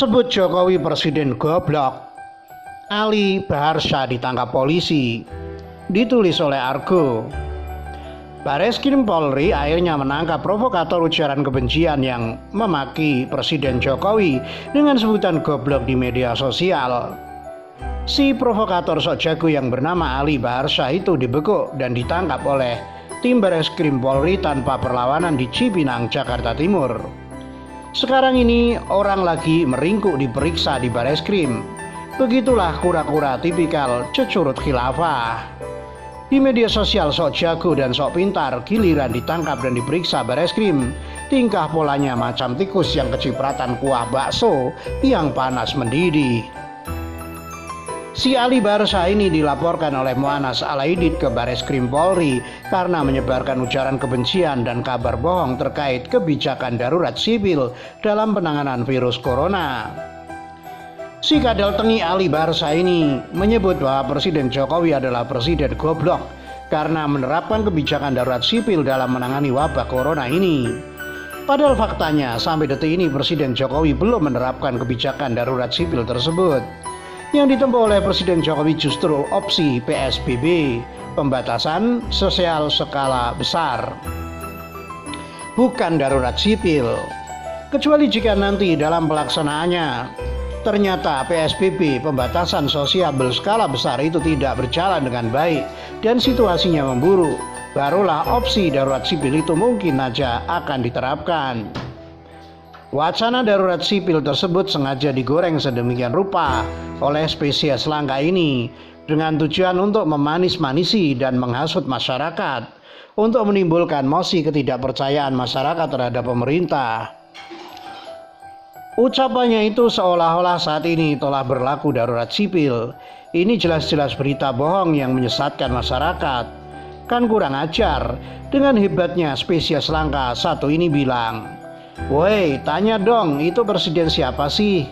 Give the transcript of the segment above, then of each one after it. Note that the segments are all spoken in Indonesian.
Sebut Jokowi presiden goblok. Ali Baharsa ditangkap polisi. Ditulis oleh Argo. Bareskrim Polri akhirnya menangkap provokator ujaran kebencian yang memaki Presiden Jokowi dengan sebutan goblok di media sosial. Si provokator sok jago yang bernama Ali Baharsa itu dibekuk dan ditangkap oleh tim Bareskrim Polri tanpa perlawanan di Cipinang, Jakarta Timur. Sekarang ini orang lagi meringkuk diperiksa di Bareskrim. Begitulah kura-kura tipikal cecurut khilafah. Di media sosial sok jago dan sok pintar, giliran ditangkap dan diperiksa Bareskrim. Tingkah polanya macam tikus yang kecipratan kuah bakso yang panas mendidih. Si Ali Baharsa ini dilaporkan oleh Mu'anas Alaidit ke Bareskrim Polri karena menyebarkan ujaran kebencian dan kabar bohong terkait kebijakan darurat sipil dalam penanganan virus corona. Si kadal tengi Ali Baharsa ini menyebut bahwa Presiden Jokowi adalah presiden goblok karena menerapkan kebijakan darurat sipil dalam menangani wabah corona ini. Padahal faktanya sampai detik ini Presiden Jokowi belum menerapkan kebijakan darurat sipil tersebut. Yang ditempuh oleh Presiden Jokowi justru opsi PSBB, pembatasan sosial skala besar, bukan darurat sipil. Kecuali jika nanti dalam pelaksanaannya ternyata PSBB, pembatasan sosial berskala besar itu tidak berjalan dengan baik dan situasinya memburuk, barulah opsi darurat sipil itu mungkin saja akan diterapkan. Wacana darurat sipil tersebut sengaja digoreng sedemikian rupa oleh spesies langka ini dengan tujuan untuk memanis-manisi dan menghasut masyarakat, untuk menimbulkan mosi ketidakpercayaan masyarakat terhadap pemerintah. Ucapannya itu seolah-olah saat ini telah berlaku darurat sipil. Ini jelas-jelas berita bohong yang menyesatkan masyarakat. Kan kurang ajar. Dengan hebatnya spesies langka satu ini bilang, "Woi, tanya dong, itu presiden siapa sih?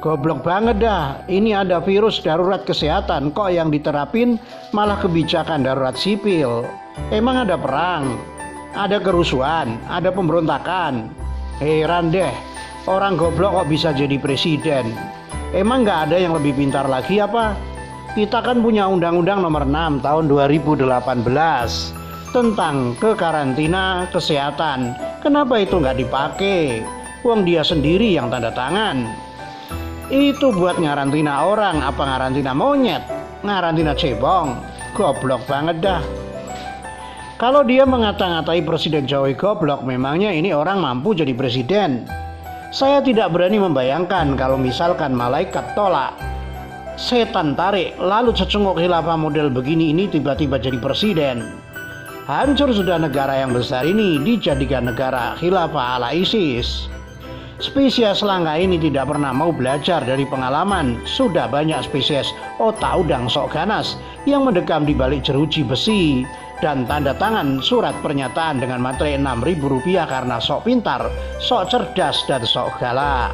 Goblok banget dah, ini ada virus darurat kesehatan, kok yang diterapin malah kebijakan darurat sipil. Emang ada perang, ada kerusuhan, ada pemberontakan. Heran deh, orang goblok kok bisa jadi presiden. Emang gak ada yang lebih pintar lagi apa? Kita kan punya Undang-Undang nomor 6 tahun 2018 tentang kekarantina kesehatan. Kenapa itu nggak dipakai? Wong dia sendiri yang tanda tangan. Itu buat ngarantina orang, apa ngarantina monyet? Ngarantina cebong. Goblok banget dah. Kalau dia mengata-ngatai Presiden Jokowi goblok, memangnya ini orang mampu jadi presiden? Saya tidak berani membayangkan kalau misalkan malaikat tolak, setan tarik, lalu secunguk khilafah model begini ini tiba-tiba jadi presiden. Hancur sudah negara yang besar ini dijadikan negara khilafah ala ISIS. Spesies langka ini tidak pernah mau belajar dari pengalaman. Sudah banyak spesies otak udang sok ganas yang mendekam di balik jeruji besi dan tanda tangan surat pernyataan dengan materai Rp6.000 karena sok pintar, sok cerdas, dan sok galak.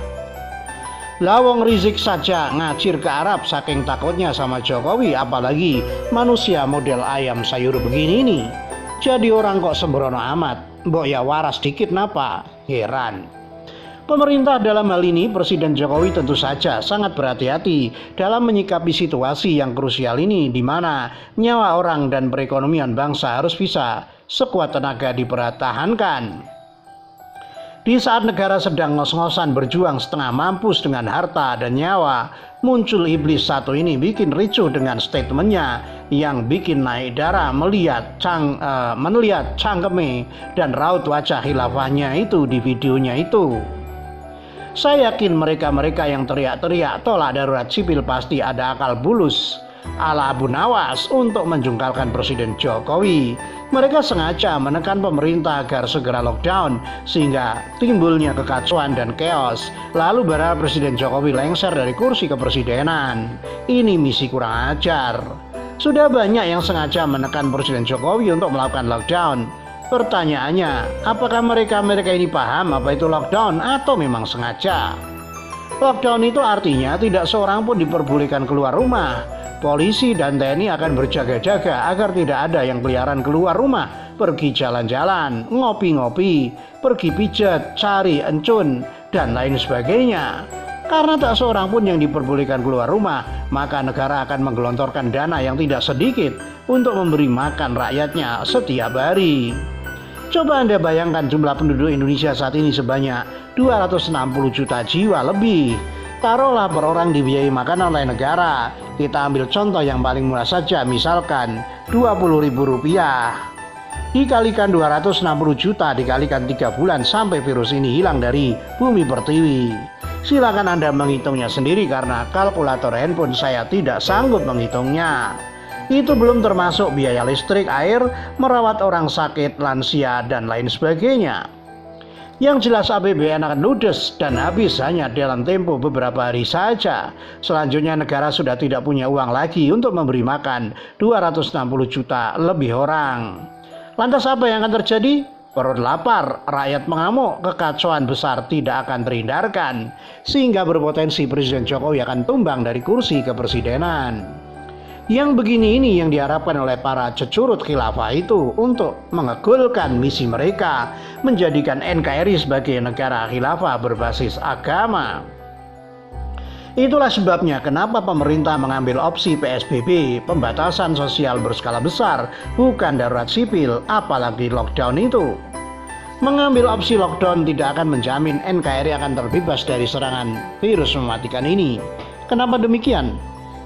Lawong Rizik saja ngacir ke Arab saking takutnya sama Jokowi, apalagi manusia model ayam sayur begini nih. Jadi orang kok sembrono amat, mbok ya waras dikit napa? Heran. Pemerintah dalam hal ini Presiden Jokowi tentu saja sangat berhati-hati dalam menyikapi situasi yang krusial ini, di mana nyawa orang dan perekonomian bangsa harus bisa sekuat tenaga dipertahankan. Di saat negara sedang ngos-ngosan berjuang setengah mampus dengan harta dan nyawa, muncul iblis satu ini bikin ricuh dengan statementnya yang bikin naik darah melihat cangkeme dan raut wajah khilafahnya itu di videonya itu. Saya yakin mereka-mereka yang teriak-teriak tolak darurat sipil pasti ada akal bulus ala Abu Nawas untuk menjungkalkan Presiden Jokowi. Mereka sengaja menekan pemerintah agar segera lockdown sehingga timbulnya kekacauan dan chaos. Lalu berharap Presiden Jokowi lengser dari kursi kepresidenan. Ini misi kurang ajar. Sudah banyak yang sengaja menekan Presiden Jokowi untuk melakukan lockdown. Pertanyaannya, apakah mereka ini paham apa itu lockdown atau memang sengaja? Lockdown itu artinya tidak seorang pun diperbolehkan keluar rumah. Polisi dan TNI akan berjaga-jaga agar tidak ada yang keliaran keluar rumah, pergi jalan-jalan, ngopi-ngopi, pergi pijat, cari encun, dan lain sebagainya. Karena tak seorang pun yang diperbolehkan keluar rumah, maka negara akan menggelontorkan dana yang tidak sedikit untuk memberi makan rakyatnya setiap hari. Coba Anda bayangkan jumlah penduduk Indonesia saat ini sebanyak 260 juta jiwa lebih. Taruhlah per orang dibiayai makanan oleh negara. Kita ambil contoh yang paling murah saja, misalkan Rp20.000. Dikalikan 260 juta dikalikan 3 bulan sampai virus ini hilang dari bumi pertiwi. Silakan Anda menghitungnya sendiri karena kalkulator handphone saya tidak sanggup menghitungnya. Itu belum termasuk biaya listrik, air, merawat orang sakit, lansia, dan lain sebagainya. Yang jelas APBN akan ludes dan habis hanya dalam tempo beberapa hari saja. Selanjutnya negara sudah tidak punya uang lagi untuk memberi makan 260 juta lebih orang. Lantas apa yang akan terjadi? Perut lapar, rakyat mengamuk, kekacauan besar tidak akan terhindarkan, sehingga berpotensi Presiden Jokowi akan tumbang dari kursi kepresidenan. Yang begini ini yang diharapkan oleh para cecurut khilafah itu untuk mengegulkan misi mereka, menjadikan NKRI sebagai negara khilafah berbasis agama. Itulah sebabnya kenapa pemerintah mengambil opsi PSBB, pembatasan sosial berskala besar, bukan darurat sipil, apalagi lockdown itu. Mengambil opsi lockdown tidak akan menjamin NKRI akan terbebas dari serangan virus mematikan ini. Kenapa demikian?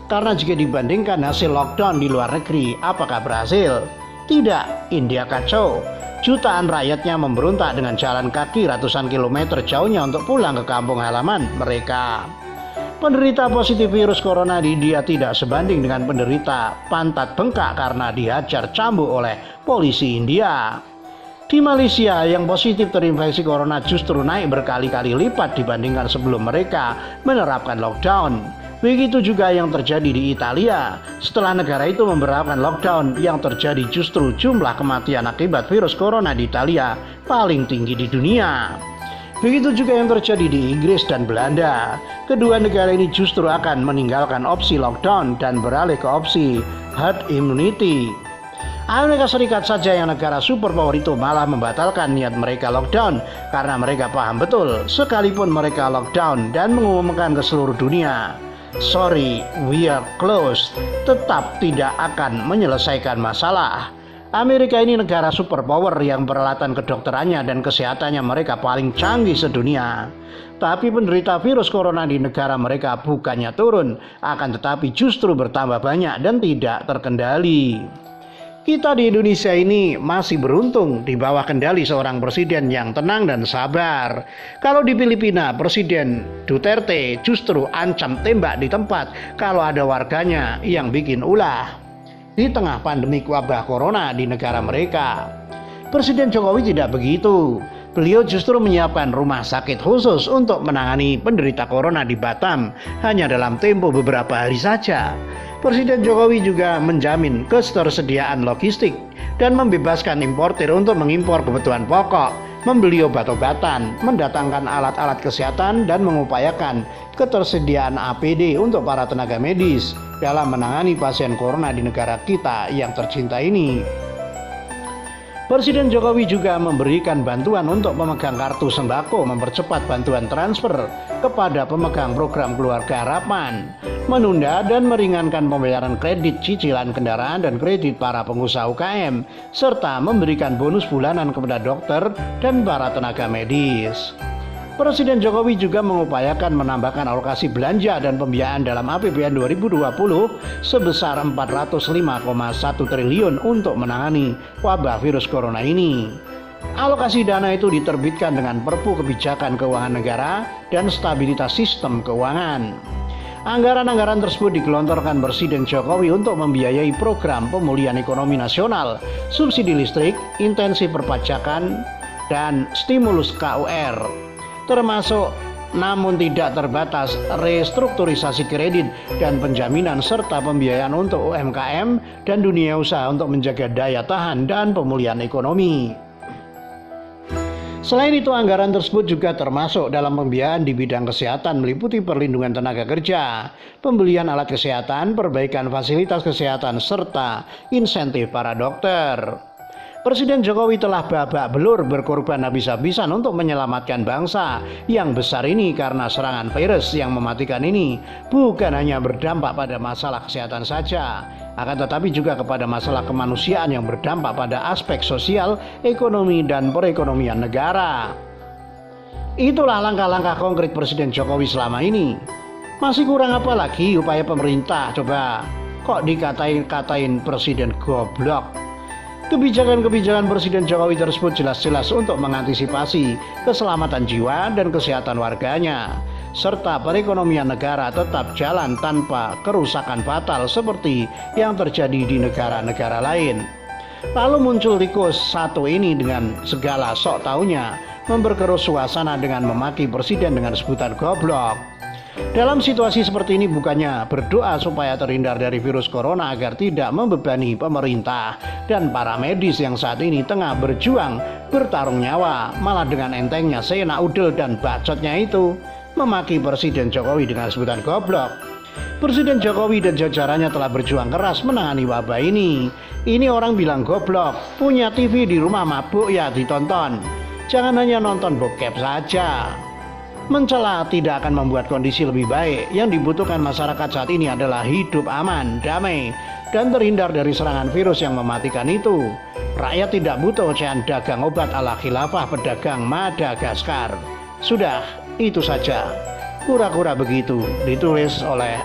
Karena jika dibandingkan hasil lockdown di luar negeri, apakah berhasil? Tidak, India kacau. Jutaan rakyatnya memberontak dengan jalan kaki ratusan kilometer jauhnya untuk pulang ke kampung halaman mereka. Penderita positif virus corona di India tidak sebanding dengan penderita pantat bengkak karena dihajar cambuk oleh polisi India. Di Malaysia, yang positif terinfeksi corona justru naik berkali-kali lipat dibandingkan sebelum mereka menerapkan lockdown. Begitu juga yang terjadi di Italia. Setelah negara itu memberlakukan lockdown, yang terjadi justru jumlah kematian akibat virus corona di Italia paling tinggi di dunia. Begitu juga yang terjadi di Inggris dan Belanda. Kedua negara ini justru akan meninggalkan opsi lockdown dan beralih ke opsi herd immunity. Amerika Serikat saja yang negara superpower itu malah membatalkan niat mereka lockdown karena mereka paham betul sekalipun mereka lockdown dan mengumumkan ke seluruh dunia, "Sorry, we are closed," tetap tidak akan menyelesaikan masalah. Amerika ini negara superpower yang peralatan kedokterannya dan kesehatannya mereka paling canggih sedunia. Tapi penderita virus corona di negara mereka bukannya turun, akan tetapi justru bertambah banyak dan tidak terkendali. Kita di Indonesia ini masih beruntung di bawah kendali seorang presiden yang tenang dan sabar. Kalau di Filipina, Presiden Duterte justru ancam tembak di tempat kalau ada warganya yang bikin ulah. Di tengah pandemi wabah corona di negara mereka, Presiden Jokowi tidak begitu. Beliau justru menyiapkan rumah sakit khusus untuk menangani penderita corona di Batam hanya dalam tempo beberapa hari saja. Presiden Jokowi juga menjamin ketersediaan logistik dan membebaskan importir untuk mengimpor kebutuhan pokok, membeli obat-obatan, mendatangkan alat-alat kesehatan, dan mengupayakan ketersediaan APD untuk para tenaga medis dalam menangani pasien corona di negara kita yang tercinta ini. Presiden Jokowi juga memberikan bantuan untuk pemegang kartu sembako, mempercepat bantuan transfer kepada pemegang program Keluarga Harapan, menunda dan meringankan pembayaran kredit cicilan kendaraan dan kredit para pengusaha UKM, serta memberikan bonus bulanan kepada dokter dan para tenaga medis. Presiden Jokowi juga mengupayakan menambahkan alokasi belanja dan pembiayaan dalam APBN 2020 sebesar 405,1 triliun untuk menangani wabah virus corona ini. Alokasi dana itu diterbitkan dengan Perpu Kebijakan Keuangan Negara dan Stabilitas Sistem Keuangan. Anggaran-anggaran tersebut digelontorkan Presiden Jokowi untuk membiayai program pemulihan ekonomi nasional, subsidi listrik, intensif perpajakan, dan stimulus KUR, termasuk namun tidak terbatas restrukturisasi kredit dan penjaminan serta pembiayaan untuk UMKM dan dunia usaha untuk menjaga daya tahan dan pemulihan ekonomi. Selain itu, anggaran tersebut juga termasuk dalam pembiayaan di bidang kesehatan meliputi perlindungan tenaga kerja, pembelian alat kesehatan, perbaikan fasilitas kesehatan, serta insentif para dokter. Presiden Jokowi telah babak belur berkorban habis-habisan untuk menyelamatkan bangsa yang besar ini karena serangan virus yang mematikan ini bukan hanya berdampak pada masalah kesehatan saja, akan tetapi juga kepada masalah kemanusiaan yang berdampak pada aspek sosial, ekonomi, dan perekonomian negara. Itulah langkah-langkah konkret Presiden Jokowi selama ini. Masih kurang apa lagi upaya pemerintah? Coba, kok dikatain Presiden goblok? Kebijakan-kebijakan Presiden Jokowi tersebut jelas-jelas untuk mengantisipasi keselamatan jiwa dan kesehatan warganya, serta perekonomian negara tetap jalan tanpa kerusakan fatal seperti yang terjadi di negara-negara lain. Lalu muncul tikus satu ini dengan segala sok taunya memperkeruh suasana dengan memaki Presiden dengan sebutan goblok. Dalam situasi seperti ini bukannya berdoa supaya terhindar dari virus corona agar tidak membebani pemerintah dan para medis yang saat ini tengah berjuang bertarung nyawa, malah dengan entengnya seenak udel dan bacotnya itu memaki Presiden Jokowi dengan sebutan goblok. Presiden Jokowi dan jajarannya telah berjuang keras menangani wabah ini. Ini orang bilang goblok, punya TV di rumah mabuk ya ditonton. Jangan hanya nonton bokep saja. Mencela tidak akan membuat kondisi lebih baik. Yang dibutuhkan masyarakat saat ini adalah hidup aman, damai, dan terhindar dari serangan virus yang mematikan itu. Rakyat tidak butuh ocehan dagang obat ala khilafah pedagang Madagaskar. Sudah, itu saja. Kura-kura begitu, ditulis oleh